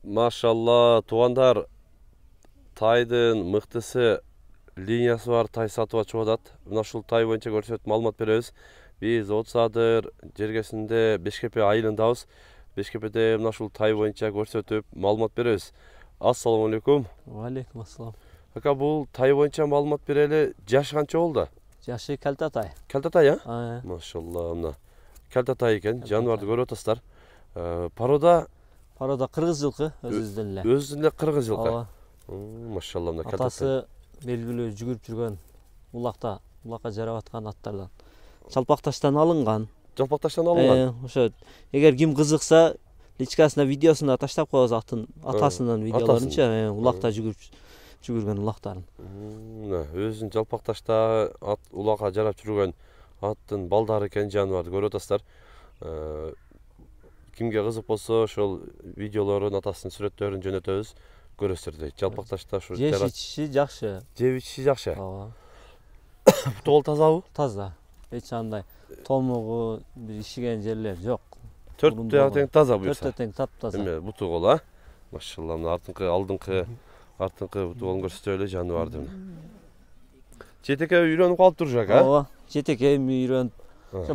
Машалла, туғандар, тайдың мықтысы линиясы бар тай сатып атып жатат. Мына ушул тай боюнча көрсөтүп маалымат беребиз. Биз Отсадыр жергесинде Бешкепе айылындабыз. Бешкепеде мына ушул тай боюнча көрсөтүп маалымат беребиз. Ассаламу алейкум. Алейкум ассалам. Ака, бул тай боюнча маалымат берели. Жашы канча болду? Жашы калта тай. Калта тай, а? Машалла, мына калта тай экен. Жаныбарды көрүп атасыздар. Парода кыргыз жылкы өзүбүздөн эле. Өзүнүн эле кыргыз жылкы. Машалла, мына калта тай. Атасы белгилүү жүгүрүп жүргөн улакка жарап аткан аттардан. Жалпакташтан алынган. Жалпакташтан алынган. Ошо эгер ким кызыкса, личкасына видеосуна таштап коебуз аттын атасынын видеолорунчу, улакта жүгүргөн улактарын. Өзүнүн жалпакташта улакка жарап жүргөн аттын балдары экен, жаныбарды көрүп атасыздар. Кимге кызык болсо, ошол видеолорун, атасынын сүрөттөрүн жөнөтөбүз, көрөсүздөр дейт. Жалпакташта ушу жеш ичиши жакшы. Жеп ичиши жакшы. Ооба. Бутугол тазабы? Таза. Эч андай томугу, бир ишиген жерлер жок. Төрттө тең таза буюрса. Төрттө тең таптаза. Эме бутугол, а? Машалла, мына алдыңкы бутуголун көрсөтөлү жаныбарды. Жетеке үйрөнүп калыптыр уже, а? Ооба, жетеке үйрөнүп.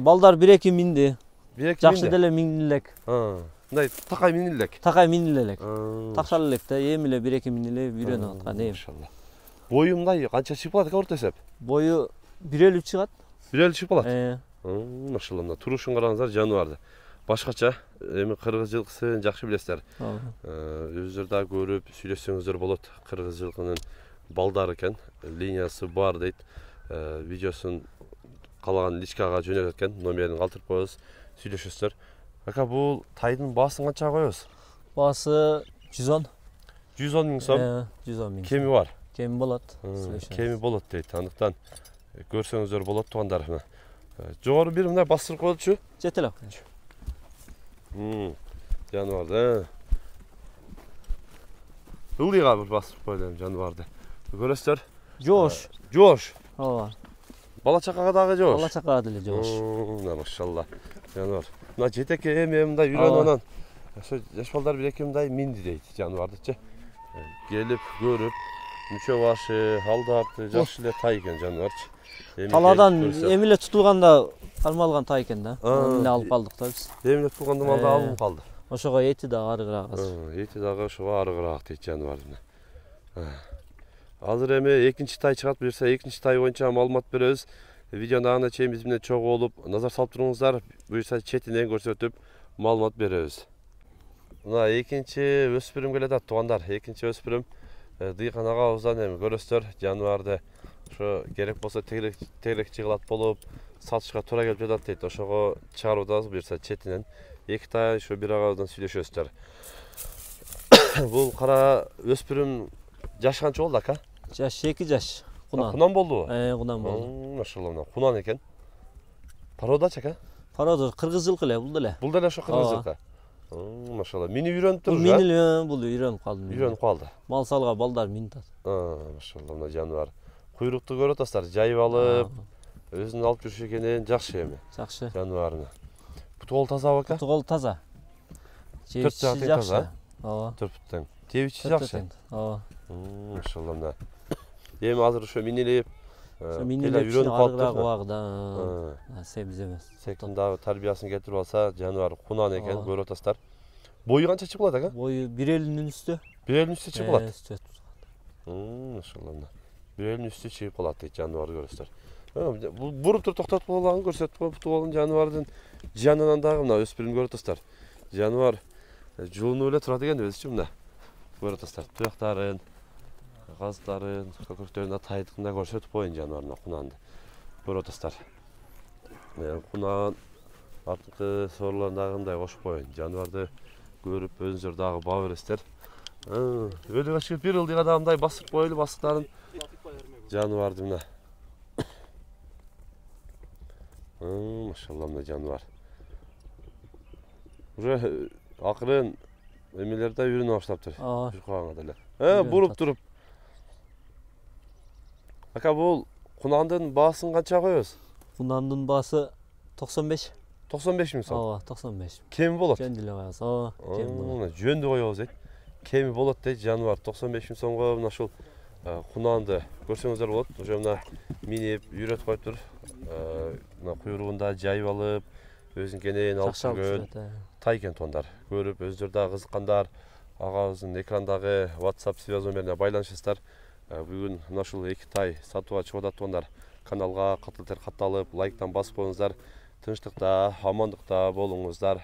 Балдар 1-2 минди. Жакшы деле минилек. Мындай такай минилек. Такай минилек. Такшал элек да, эми эле 1-2 минилеп үйрөнүп аткан эми. Машалла. Бою мындай канча чыгып калат экен орто эсеп? Бою 1,50 чыгат. 1,50 чыгып калат. Машалла, мына турушун караңыздар, жаныбарды. Башкача, эми кыргыз жылкысын жакшы билесиздер. Өзүңөр да көрүп сүйлөшсөңүздөр болот. Кыргыз жылкынын балдары экен, линиясы бар дейт. Видеосун калаган личкага жөнөтөт экен, номерин калтырып коебуз, сүйлөшөсүздөр. Ака, бул тайдын баасын канчага коебуз? Баасы 110. 110 миң сом. 110 миң. Кеми бар? Кеми болот. Кеми болот дейт. Андыктан көрсөңүздөр болот, туугандар. Жогору бир мындай бастырып коелучу. Жете эле. Жаныбарды. Ылдыйга бир басып коелу жаныбарды. Көрөсүздөр. Жоош. Ооба. Бала чакага дагы жоош. Бала чакага деле жоош. Машалла. Жаныбар. Мына жетеке эми мындай үйрөнүп анан ошо жаш балдар 1-2 мындай минди дейт жаныбардычы. Келип көрүп, мүчө башы, алдап, жакшы эле тай экен жаныбарчы. Таладан эми эле тутулганда алмалган тай экен да. Эми эле алып калдык да биз. Эми эле тутулганда малда алып калды. Ошого эти дагы арыгыраак азыр. Эти дагы ошого арыгыраак дейт жаныбарды. Азыр эми экинчи тай чыгат, буюрса экинчи тай боюнча маалымат беребиз. Видеону аңына чейин биз менен чогуу болуп, назар салып туруңуздар. Буюрса четинен көрсөтүп маалымат беребиз. Мына экинчи өспүрүм келе атат, туугандар. Экинчи өспүрүм Дыйкан агабыздан эми көрөсүздөр, жаныбарды ошо керек болсо тегерек чыгылат болуп, сатышка туура келип жатат дейт. Ошого чыгарып атабыз, буюрса четинен. Эки тай ошо бир агабыздан сүйлөшөсүздөр. Бул кара өспүрүм жашы канча болду, ака? Жашы 2 жаш. Кунан болдубу? Кунан болду. Машалла, мына кунан экен. Пародачы, ака? Парода кыргыз жылкы эле, бул деле. Бул деле ошо кыргыз жылкы. Машалла, мини үйрөнүп тур. Бул үйрөнүп калды. Мал салга балдар минит. Машалла, мына жаныбар. Куйрукту көрүп атасыздар, жайып алып, өзүнүн алып жүрүш экенин жакшы эми. Жакшы. Жаныбарына. Бутугол тазабы, ака? Бутугол таза. Жебичи жакшы. Ооба. Төрттөн. Жебичи жакшы. Ооба. Машалла, мына. Эми азыр ошо минилеп, үйрөнүп арыгыраак убагыда себиз эмес. Секин дагы тарбиясын кетирип алса, жаныбар кунан экен, көрүп атасыздар. Бою канча чыгып калат, ака? Бою 1,50 үстү. 1,50 үстү чыгып калат. Машалла, мына. 1,50 үстү чыгып калат дейт, жаныбарды көрөсүздөр. Бул буруп туруп токтотуп койголагын көрсөтүп коюп, бутуголун жаныбардын жанынан дагы мына өспүрүм көрүп атасыздар. Жаныбар жуунуп эле турат экен өзүчү, мына. Көрүп атасыздар, туяктарын, газдарын, көкөктөрүн тайдыкында көрсөтүп коюн жаныбарына кунанды. Көрүп атасыздар. Кунан артыңкы сорлорун дагы мындай кошуп коюн. Жаныбарды көрүп өзүңүздөр дагы баа бересиздер. Өлүгө чыгып бир ылдыйга дагы мындай басып коелу бастыктарын. Жаныбарды мына. Машалла, мына жаныбар. Уже акырын эмелерде үйрөнүп баштаптыр. Жукагanga деле. Буруп туруп. Ака, бул кунандын баасын канча коебуз? Кунандын баасы 95. 95 миң сом. Ооба, 95. Кем болот? Жөн деле коебуз. Ооба, кем болот. Жөндү коебуз дейт. кеми болот дейт жаныбар 95 000 сомго мына ушул кунанды көрсөңүздөр болот. Уже мына минип үйрөтүп коюптур. Мына куйругунда жайып алып, өзүн кенен алып жүргөн тайкен тондар көрүп, өздөрү дагы кызыккандар агабыздын экрандагы WhatsApp связь номерине байланышасыздар. Бүгүн мына ушул 2 тай сатууга чыгып атат. Каналга катталып, лайктан басып коюңуздар. Тынчтыкта, амандыкта болуңуздар.